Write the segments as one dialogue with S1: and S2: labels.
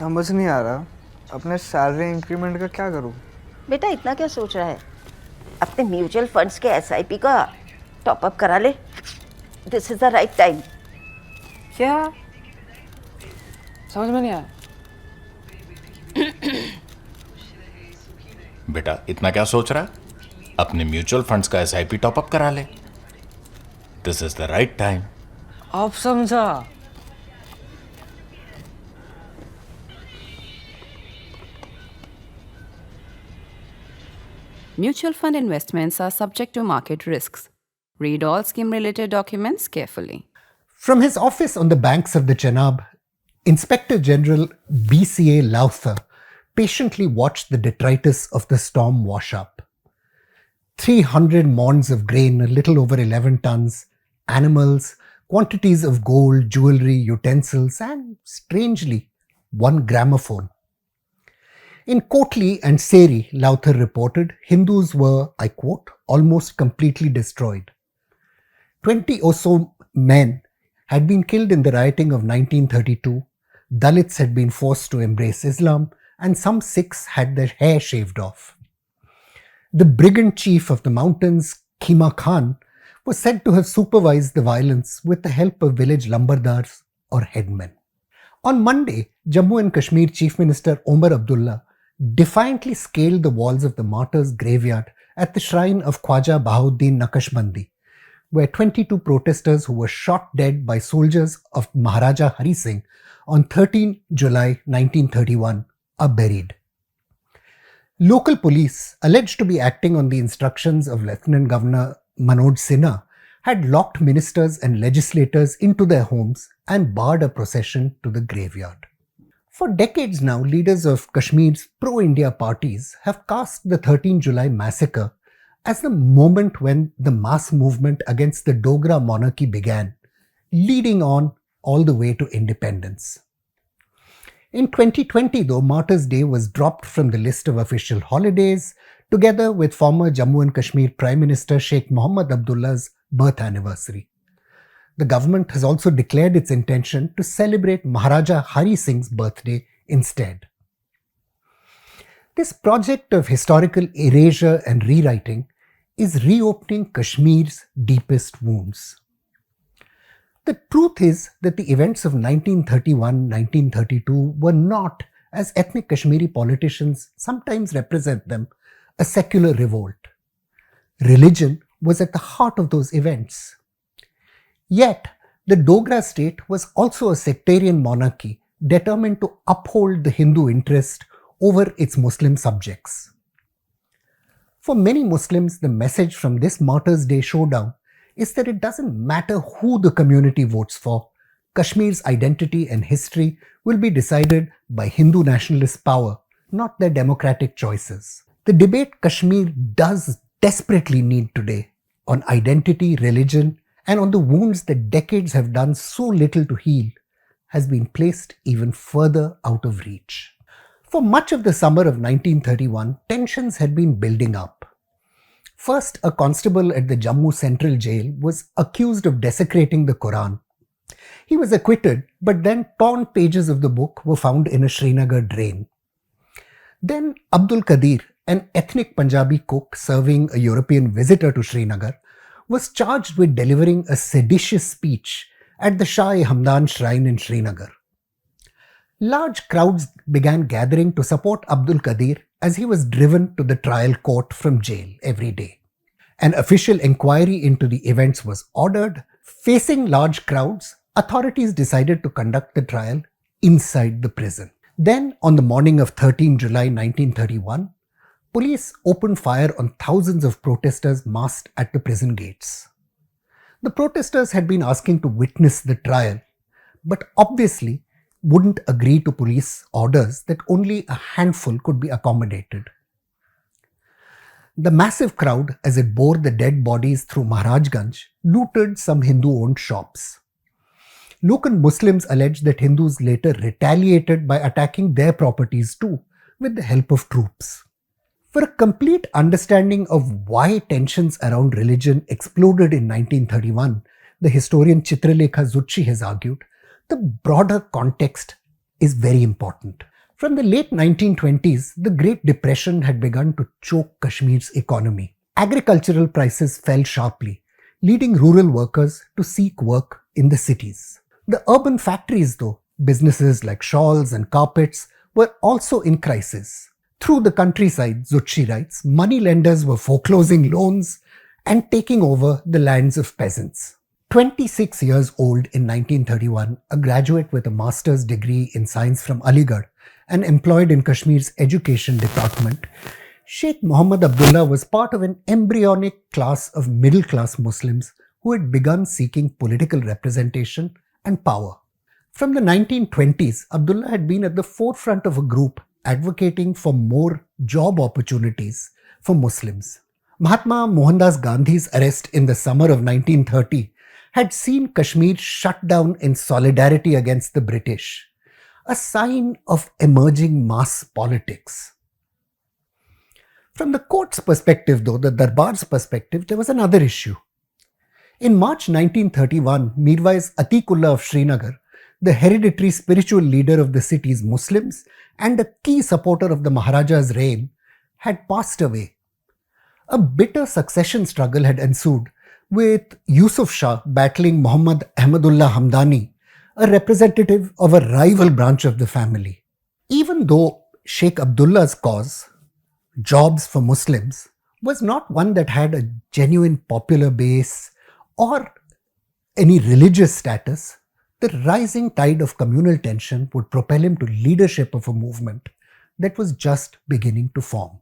S1: समझ नहीं आ रहा अपने सैलरी इंक्रीमेंट का क्या करूं।
S2: बेटा इतना क्या सोच रहा है, अपने म्यूचुअल फंड्स के एसआईपी का टॉपअप करा ले। This is the right time.
S3: क्या समझ में नहीं आया।
S4: बेटा इतना क्या सोच रहा है, अपने म्यूचुअल फंड्स का एसआईपी टॉपअप करा ले। This is the right time.
S3: अब समझा।
S5: Mutual fund investments are subject to market risks. Read all scheme-related documents carefully.
S6: From his office on the banks of the Chenab, Inspector General BCA Lauther patiently watched the detritus of the storm wash up. 300 mounds of grain, a little over 11 tons, animals, quantities of gold, jewelry, utensils, and, strangely, one gramophone. In Kotli and Seri, Lauther reported, Hindus were, I quote, almost completely destroyed. 20 or so men had been killed in the rioting of 1932, Dalits had been forced to embrace Islam, and some Sikhs had their hair shaved off. The brigand chief of the mountains, Khima Khan, was said to have supervised the violence with the help of village lumbardars or headmen. On Monday, Jammu and Kashmir Chief Minister Omar Abdullah defiantly scaled the walls of the Martyrs graveyard at the shrine of Khwaja Bahauddin Naqshbandi, where 22 protesters who were shot dead by soldiers of Maharaja Hari Singh on 13 July 1931 are buried. Local police, alleged to be acting on the instructions of Lieutenant Governor Manoj Sinha, had locked ministers and legislators into their homes and barred a procession to the graveyard. For decades now, leaders of Kashmir's pro-India parties have cast the 13 July massacre as the moment when the mass movement against the Dogra monarchy began, leading on all the way to independence. In 2020, though, Martyrs' Day was dropped from the list of official holidays, together with former Jammu and Kashmir Prime Minister Sheikh Mohammed Abdullah's birth anniversary. The government has also declared its intention to celebrate Maharaja Hari Singh's birthday instead. This project of historical erasure and rewriting is reopening Kashmir's deepest wounds. The truth is that the events of 1931-1932 were not, as ethnic Kashmiri politicians sometimes represent them, a secular revolt. Religion was at the heart of those events. Yet, the Dogra state was also a sectarian monarchy determined to uphold the Hindu interest over its Muslim subjects. For many Muslims, the message from this Martyrs' Day showdown is that it doesn't matter who the community votes for, Kashmir's identity and history will be decided by Hindu nationalist power, not their democratic choices. The debate Kashmir does desperately need today on identity, religion, and on the wounds that decades have done so little to heal, has been placed even further out of reach. For much of the summer of 1931, tensions had been building up. First, a constable at the Jammu Central Jail was accused of desecrating the Quran. He was acquitted, but then torn pages of the book were found in a Srinagar drain. Then Abdul Qadir, an ethnic Punjabi cook serving a European visitor to Srinagar, was charged with delivering a seditious speech at the Shah-e-Hamdan shrine in Srinagar. Large crowds began gathering to support Abdul Qadir as he was driven to the trial court from jail every day. An official inquiry into the events was ordered. Facing large crowds, authorities decided to conduct the trial inside the prison. Then, on the morning of 13 July 1931, police opened fire on thousands of protesters massed at the prison gates. The protesters had been asking to witness the trial, but obviously wouldn't agree to police orders that only a handful could be accommodated. The massive crowd, as it bore the dead bodies through Maharajganj, looted some Hindu-owned shops. Local Muslims alleged that Hindus later retaliated by attacking their properties too, with the help of troops. For a complete understanding of why tensions around religion exploded in 1931, the historian Chitralekha Zutshi has argued, the broader context is very important. From the late 1920s, the Great Depression had begun to choke Kashmir's economy. Agricultural prices fell sharply, leading rural workers to seek work in the cities. The urban factories, though, businesses like shawls and carpets, were also in crisis. Through the countryside, Zutshi writes, moneylenders were foreclosing loans and taking over the lands of peasants. 26 years old in 1931, a graduate with a master's degree in science from Aligarh and employed in Kashmir's education department, Sheikh Muhammad Abdullah was part of an embryonic class of middle-class Muslims who had begun seeking political representation and power. From the 1920s, Abdullah had been at the forefront of a group advocating for more job opportunities for Muslims. Mahatma Mohandas Gandhi's arrest in the summer of 1930 had seen Kashmir shut down in solidarity against the British, a sign of emerging mass politics. From the court's perspective, though, the Darbar's perspective, there was another issue. In March 1931, Mirwais Atiqullah of Srinagar, the hereditary spiritual leader of the city's Muslims and a key supporter of the Maharaja's reign, had passed away. A bitter succession struggle had ensued, with Yusuf Shah battling Muhammad Ahmadullah Hamdani, a representative of a rival branch of the family. Even though Sheikh Abdullah's cause, jobs for Muslims, was not one that had a genuine popular base or any religious status, the rising tide of communal tension would propel him to leadership of a movement that was just beginning to form.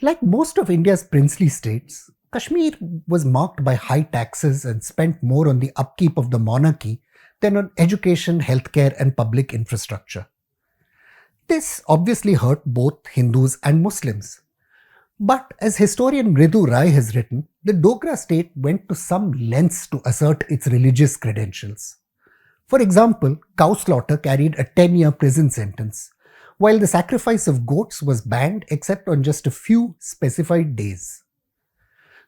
S6: Like most of India's princely states, Kashmir was marked by high taxes and spent more on the upkeep of the monarchy than on education, healthcare, and public infrastructure. This obviously hurt both Hindus and Muslims. But as historian Mridu Rai has written, the Dogra state went to some lengths to assert its religious credentials. For example, cow slaughter carried a 10-year prison sentence, while the sacrifice of goats was banned except on just a few specified days.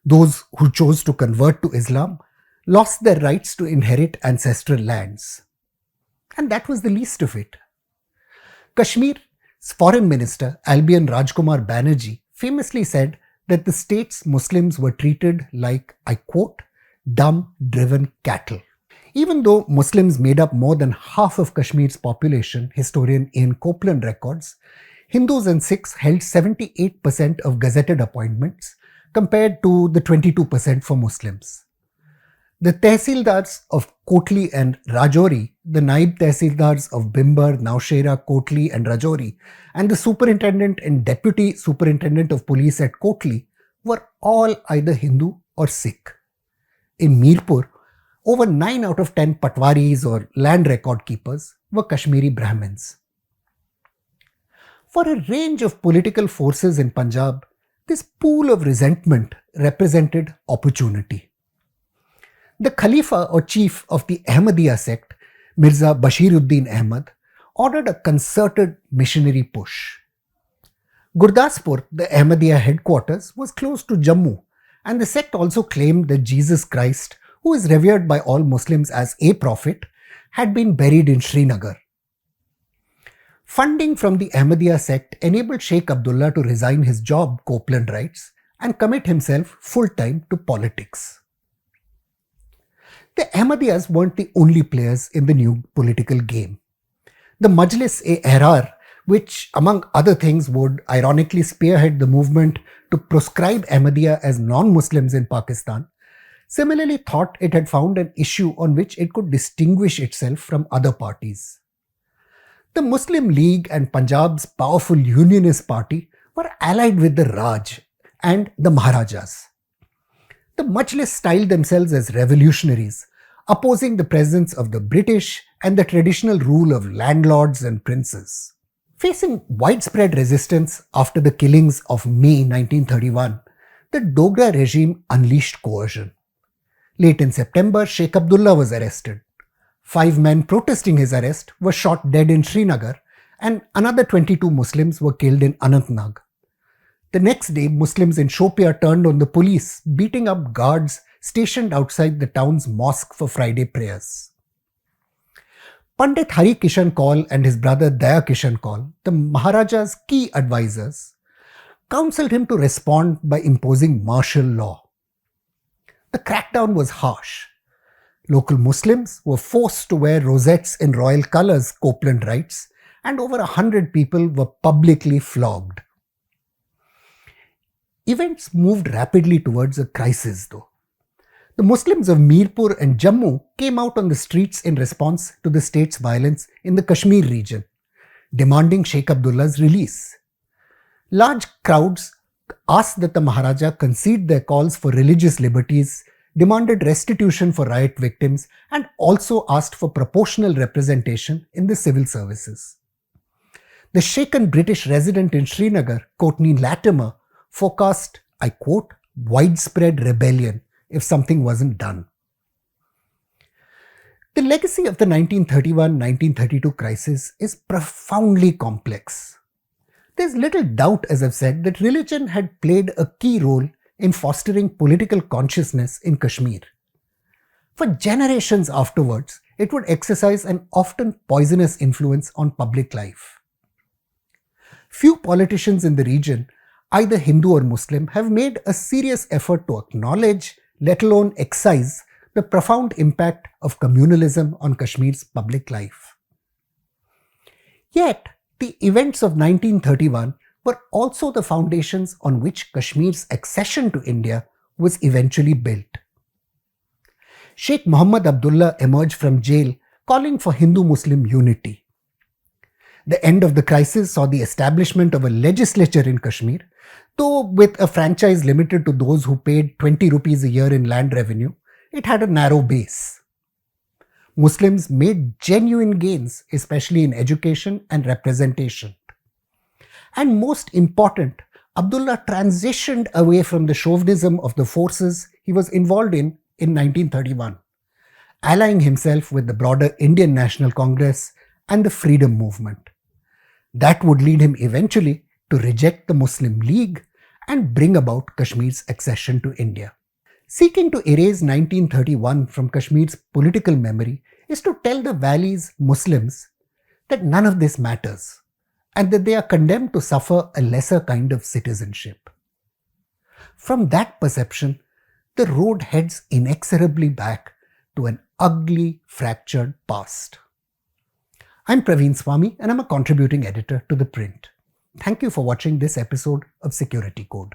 S6: Those who chose to convert to Islam lost their rights to inherit ancestral lands. And that was the least of it. Kashmir's foreign minister, Albion Rajkumar Banerjee, famously said that the state's Muslims were treated like, I quote, dumb, driven cattle. Even though Muslims made up more than half of Kashmir's population, historian Ian Copeland records, Hindus and Sikhs held 78% of gazetted appointments compared to the 22% for Muslims. The Tehsildars of Kotli and Rajouri, the Naib Tehsildars of Bimbar, Naushera, Kotli and Rajouri, and the Superintendent and Deputy Superintendent of Police at Kotli were all either Hindu or Sikh. In Mirpur, over 9 out of 10 patwaris or land record keepers were Kashmiri Brahmins. For a range of political forces in Punjab, this pool of resentment represented opportunity. The Khalifa or chief of the Ahmadiyya sect, Mirza Bashiruddin Ahmad, ordered a concerted missionary push. Gurdaspur, the Ahmadiyya headquarters, was close to Jammu, and the sect also claimed that Jesus Christ, who is revered by all Muslims as a prophet, had been buried in Srinagar. Funding from the Ahmadiyya sect enabled Sheikh Abdullah to resign his job, Copeland writes, and commit himself full-time to politics. The Ahmadiyyas weren't the only players in the new political game. The Majlis-e-Ehrar, which among other things would ironically spearhead the movement to proscribe Ahmadiyya as non-Muslims in Pakistan, similarly thought it had found an issue on which it could distinguish itself from other parties. The Muslim League and Punjab's powerful Unionist Party were allied with the Raj and the Maharajas. The Majlis styled themselves as revolutionaries, opposing the presence of the British and the traditional rule of landlords and princes. Facing widespread resistance after the killings of May 1931, the Dogra regime unleashed coercion. Late in September, Sheikh Abdullah was arrested. 5 men protesting his arrest were shot dead in Srinagar, and another 22 Muslims were killed in Anantnag. The next day, Muslims in Shopia turned on the police, beating up guards stationed outside the town's mosque for Friday prayers. Pandit Hari Kishan Kaul and his brother Daya Kishan Kaul, the Maharaja's key advisors, counseled him to respond by imposing martial law. The crackdown was harsh. Local Muslims were forced to wear rosettes in royal colours, Copeland writes, and over 100 people were publicly flogged. Events moved rapidly towards a crisis though. The Muslims of Mirpur and Jammu came out on the streets in response to the state's violence in the Kashmir region, demanding Sheikh Abdullah's release. Large crowds asked that the Maharaja concede their calls for religious liberties, demanded restitution for riot victims, and also asked for proportional representation in the civil services. The shaken British resident in Srinagar, Courtney Latimer, forecast, I quote, widespread rebellion if something wasn't done. The legacy of the 1931-1932 crisis is profoundly complex. There's little doubt, as I've said, that religion had played a key role in fostering political consciousness in Kashmir. For generations afterwards, it would exercise an often poisonous influence on public life. Few politicians in the region, either Hindu or Muslim, have made a serious effort to acknowledge, let alone excise, the profound impact of communalism on Kashmir's public life. Yet, the events of 1931 were also the foundations on which Kashmir's accession to India was eventually built. Sheikh Muhammad Abdullah emerged from jail calling for Hindu-Muslim unity. The end of the crisis saw the establishment of a legislature in Kashmir, though with a franchise limited to those who paid 20 rupees a year in land revenue, it had a narrow base. Muslims made genuine gains, especially in education and representation. And most important, Abdullah transitioned away from the chauvinism of the forces he was involved in 1931, allying himself with the broader Indian National Congress and the Freedom Movement. That would lead him eventually to reject the Muslim League and bring about Kashmir's accession to India. Seeking to erase 1931 from Kashmir's political memory is to tell the valley's Muslims that none of this matters and that they are condemned to suffer a lesser kind of citizenship. From that perception, the road heads inexorably back to an ugly, fractured past. I'm Praveen Swami and I'm a contributing editor to ThePrint. Thank you for watching this episode of Security Code.